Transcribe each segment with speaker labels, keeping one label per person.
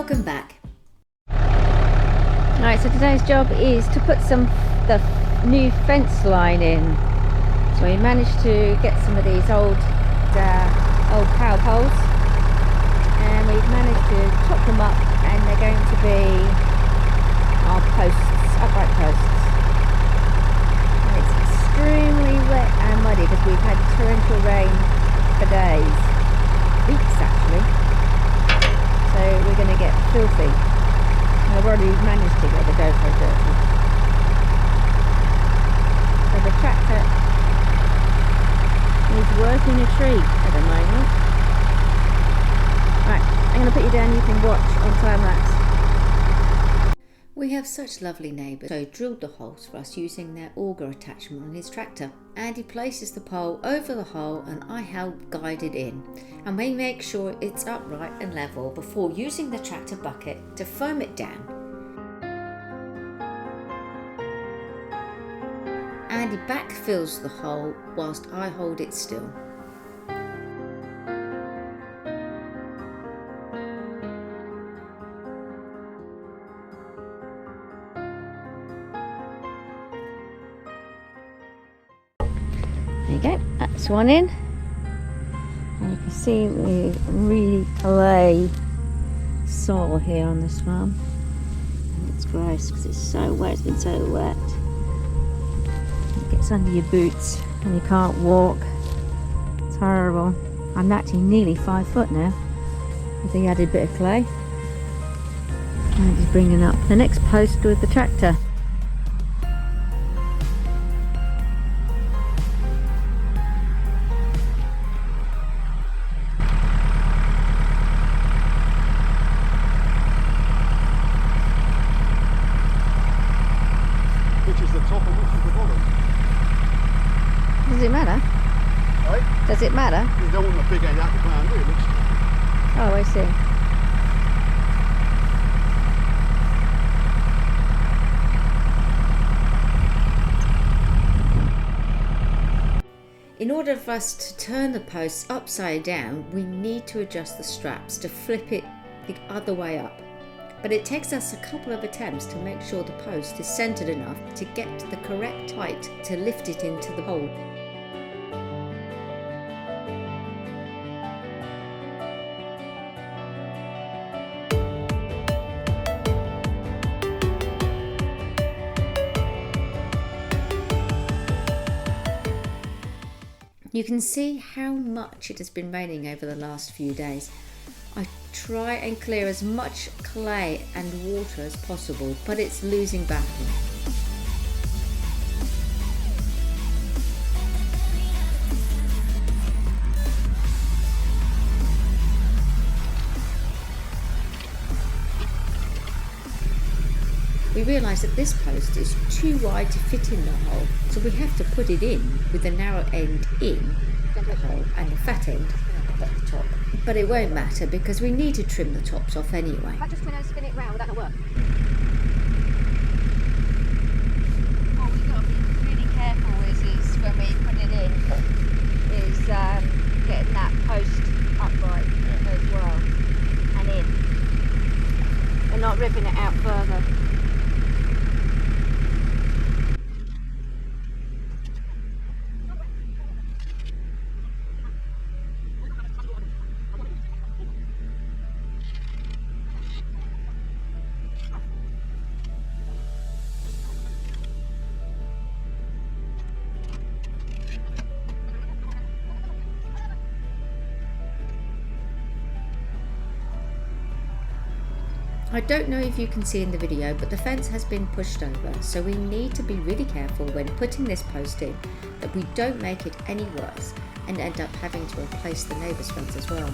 Speaker 1: welcome back.
Speaker 2: Right, so today's job is to put the new fence line in. So we managed to get some of these old cow poles, and we've managed to chop them up, and they're going to be our posts, upright posts. And it's extremely wet and muddy because we've had torrential rain for days, weeks actually. So we're going to get filthy. And I've already managed to get the GoPro dirty. So the tractor is working a treat at the moment. Right, I'm going to put you down, you can watch on time lapse.
Speaker 1: We have such lovely neighbours, so he drilled the holes for us using their auger attachment on his tractor. Andy places the pole over the hole and I help guide it in. And we make sure it's upright and level before using the tractor bucket to foam it down. Andy backfills the hole whilst I hold it still.
Speaker 2: There you go, that's one in. And you can see the really clay soil here on this farm. And it's gross because it's so wet, it's been so wet. It gets under your boots and you can't walk. It's horrible. I'm actually nearly 5 foot now with the added bit of clay. And just bringing up the next post with the tractor.
Speaker 3: Which is the top and which is the bottom?
Speaker 2: Does it matter?
Speaker 3: Right?
Speaker 2: Does it matter?
Speaker 3: You don't want the big end out the ground, do you? It looks stupid.
Speaker 2: Oh, I see.
Speaker 1: In order for us to turn the posts upside down, we need to adjust the straps to flip it the other way up. But it takes us a couple of attempts to make sure the post is centered enough to get the correct height to lift it into the hole. You can see how much it has been raining over the last few days. I try and clear as much clay and water as possible, but it's losing battle. We realise that this post is too wide to fit in the hole, so we have to put it in with the narrow end in the hole and the fat end at the top. But it won't matter because we need to trim the tops off anyway.
Speaker 2: I just spin it round, would that not work?
Speaker 4: What we've got to be really careful is when we put it in, is getting that post upright as well and in, and not ripping it out further.
Speaker 1: I don't know if you can see in the video, but the fence has been pushed over, so we need to be really careful when putting this post in that we don't make it any worse and end up having to replace the neighbour's fence as well.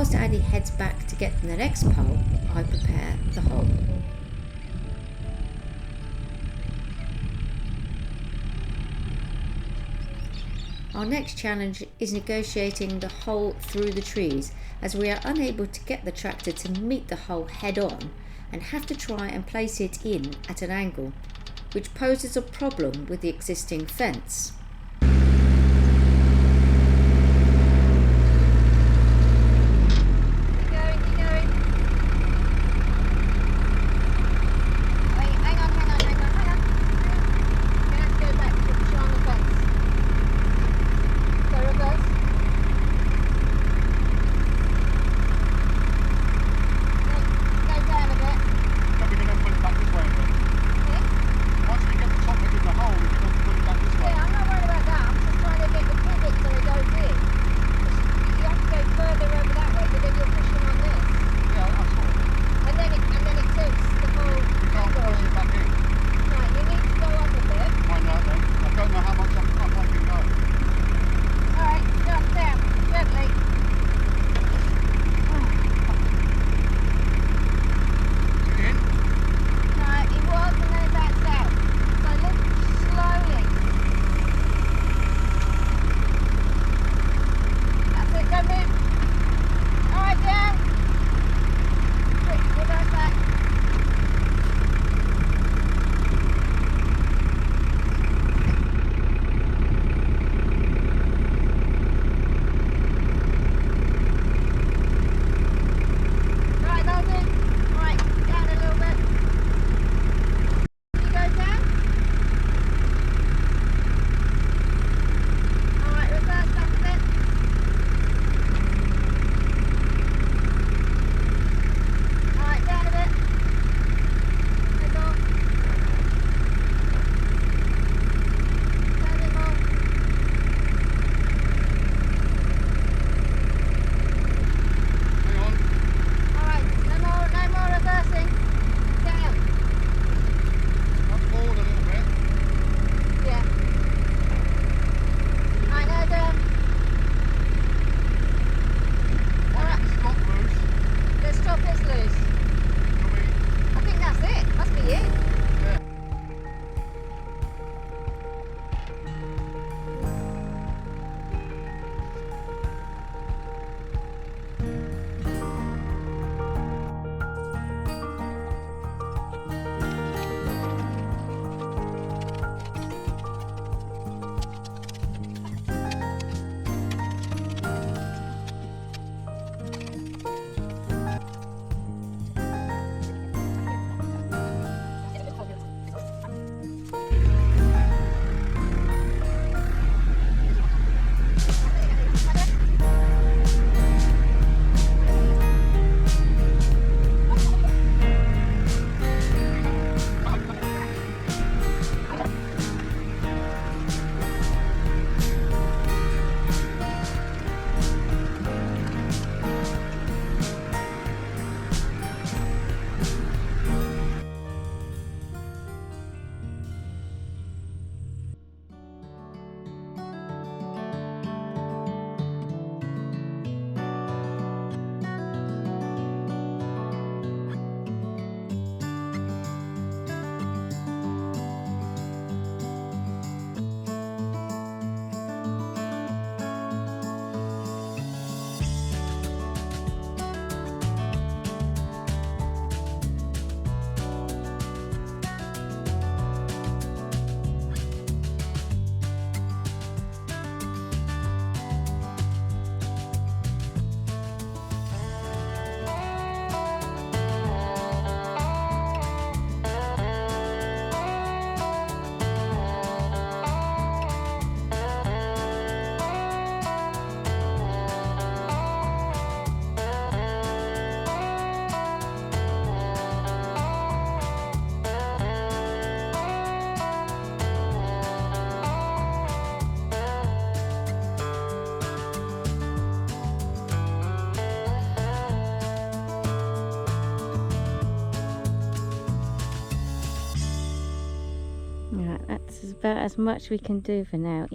Speaker 1: whilst Andy heads back to get the next pole, I prepare the hole. Our next challenge is negotiating the hole through the trees, as we are unable to get the tractor to meet the hole head on and have to try and place it in at an angle, which poses a problem with the existing fence.
Speaker 2: That's about as much we can do for now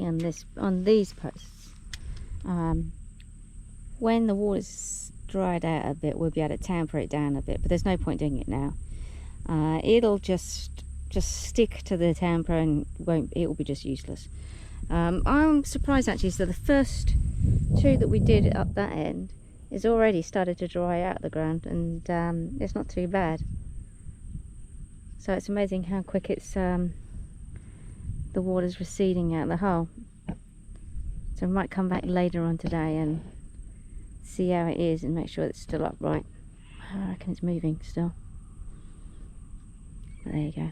Speaker 2: on these posts. When the wall is dried out a bit, we'll be able to tamper it down a bit, but there's no point doing it now. It'll just stick to the tamper and it'll be just useless. I'm surprised actually, so the first two that we did up that end is already started to dry out the ground, and it's not too bad. So it's amazing how quick it's the water's receding out the hole. So I might come back later on today and see how it is and make sure it's still upright. I reckon it's moving still. But there you go.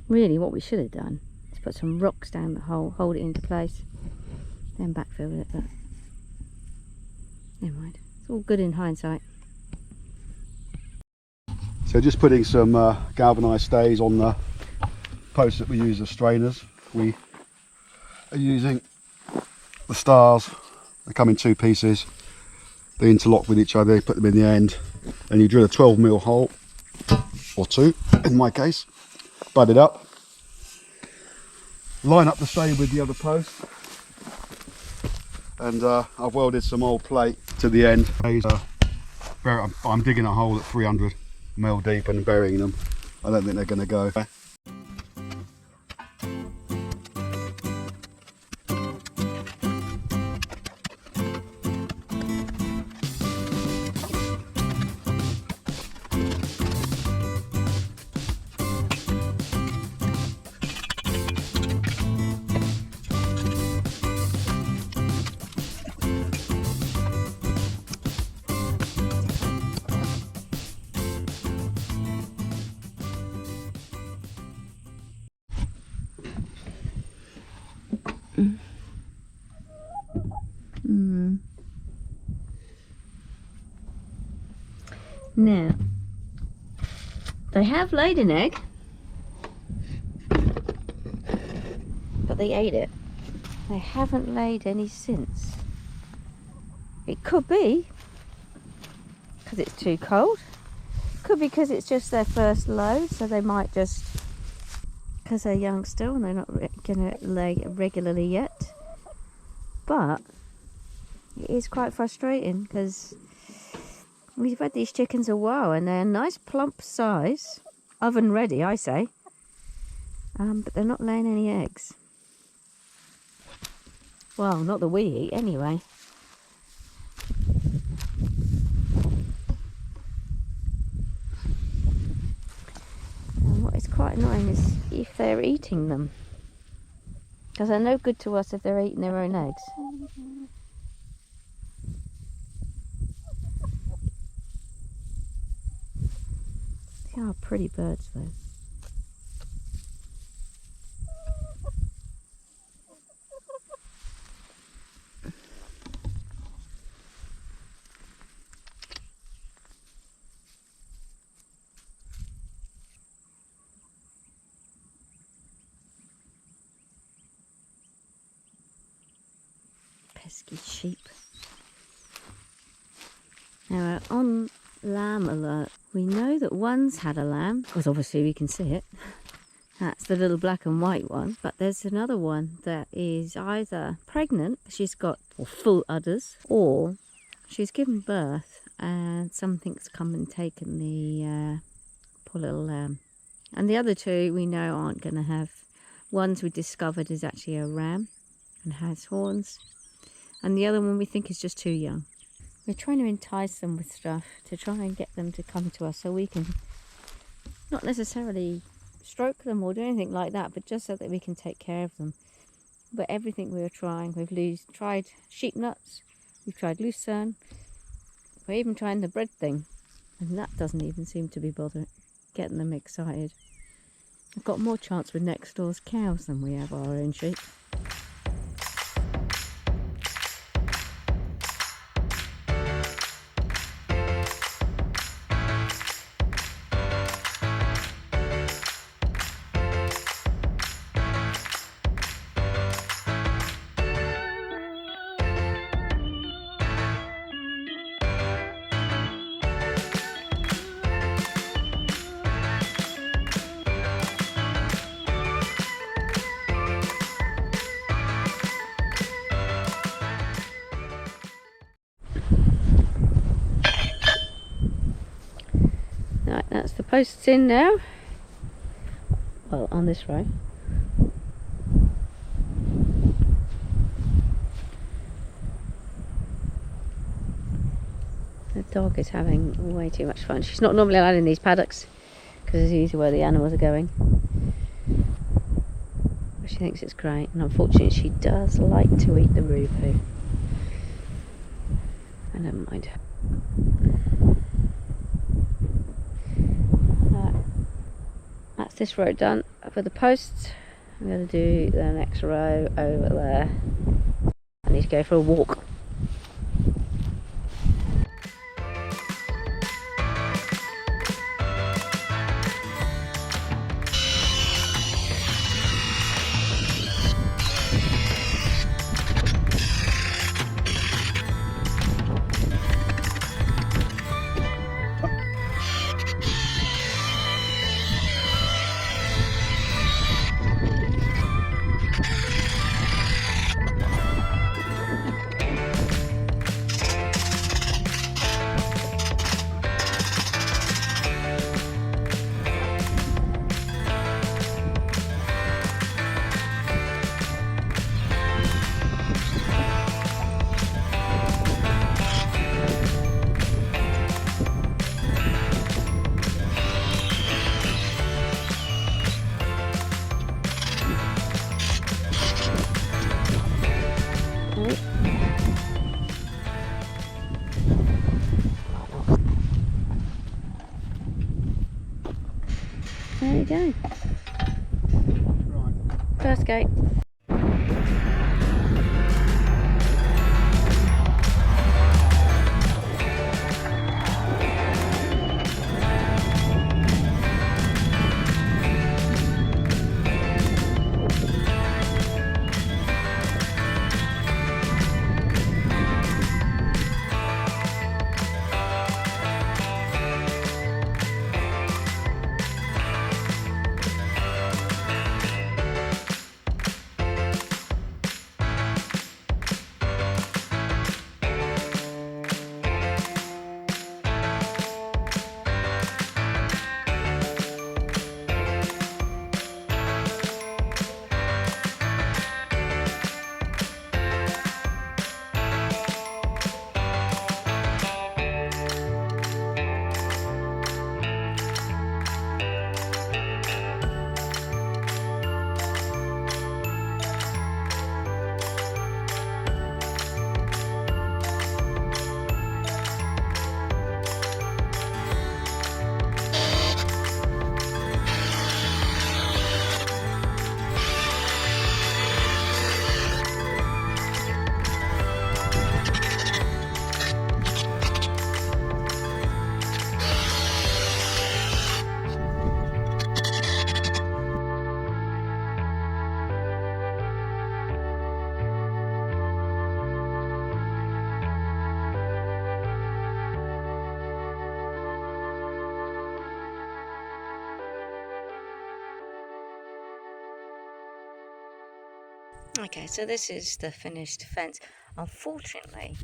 Speaker 2: Really what we should have done is put some rocks down the hole, hold it into place, then backfill with it, but never mind. It's all good in hindsight.
Speaker 3: So just putting some galvanised stays on the posts that we use as strainers. We are using the stars. They come in 2 pieces. They interlock with each other, you put them in the end, and you drill a 12mm hole, or 2 in my case, bud it up, line up the stay with the other post, and I've welded some old plate to the end. I'm digging a hole at 300mm deep and burying them. I don't think they're going to go.
Speaker 2: Now, they have laid an egg, but they ate it. They haven't laid any since. It could be because it's too cold. Could be because it's just their first load, so they might just, because they're young still and they're not going to lay regularly yet. But it is quite frustrating because we've had these chickens a while and they're a nice plump size, oven ready I say, but they're not laying any eggs. Well, not that we eat anyway. And what is quite annoying is if they're eating them, because they're no good to us if they're eating their own eggs. They are pretty birds though. Pesky sheep. Now we're on lamb alert. We know that one's had a lamb, because obviously we can see it. That's the little black and white one. But there's another one that is either pregnant, she's got full udders, or she's given birth and something's come and taken the poor little lamb. And the other two we know aren't going to have. One's we discovered is actually a ram and has horns, and the other one we think is just too young. We're trying to entice them with stuff to try and get them to come to us so we can not necessarily stroke them or do anything like that, but just so that we can take care of them. But everything we were trying, we've tried sheep nuts, we've tried lucerne, we're even trying the bread thing, and that doesn't even seem to be bothering getting them excited. We've got more chance with next door's cows than we have our own sheep. posts in now. Well, on this row. The dog is having way too much fun. She's not normally allowed in these paddocks because it's usually where the animals are going. But she thinks it's great, and unfortunately she does like to eat the roo poo. I never mind. That's this row done for the posts. I'm going to do the next row over there. I need to go for a walk. There you go.
Speaker 3: Right.
Speaker 2: First gate. Okay, so this is the finished fence. Unfortunately,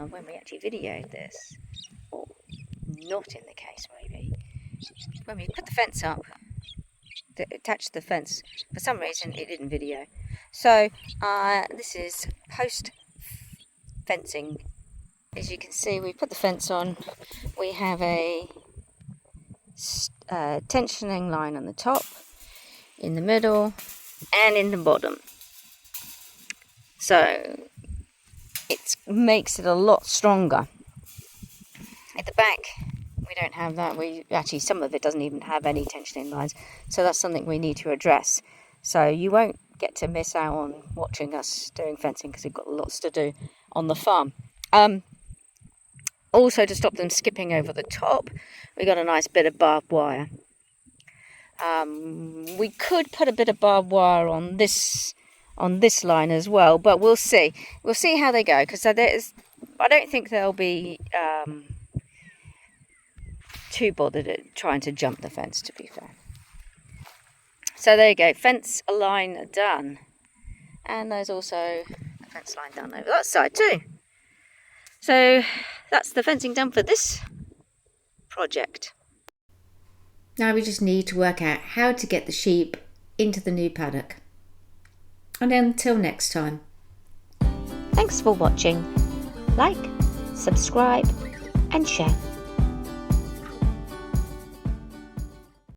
Speaker 2: when we actually videoed this, or not in the case maybe, when we put the fence up, attached the fence, for some reason it didn't video. So this is post fencing. As you can see, we put the fence on. We have a tensioning line on the top, in the middle, and in the bottom. So it makes it a lot stronger. At the back, we don't have that. We actually, some of it doesn't even have any tensioning lines. So that's something we need to address. So you won't get to miss out on watching us doing fencing because we've got lots to do on the farm. Also, to stop them skipping over the top, we got a nice bit of barbed wire. We could put a bit of barbed wire on this line as well, but we'll see. We'll see how they go, because I don't think they'll be too bothered at trying to jump the fence, to be fair. So there you go, fence line done, and there's also a fence line done over that side too. So that's the fencing done for this project.
Speaker 1: Now we just need to work out how to get the sheep into the new paddock. And until next time.
Speaker 2: Thanks for watching. Like, subscribe and share.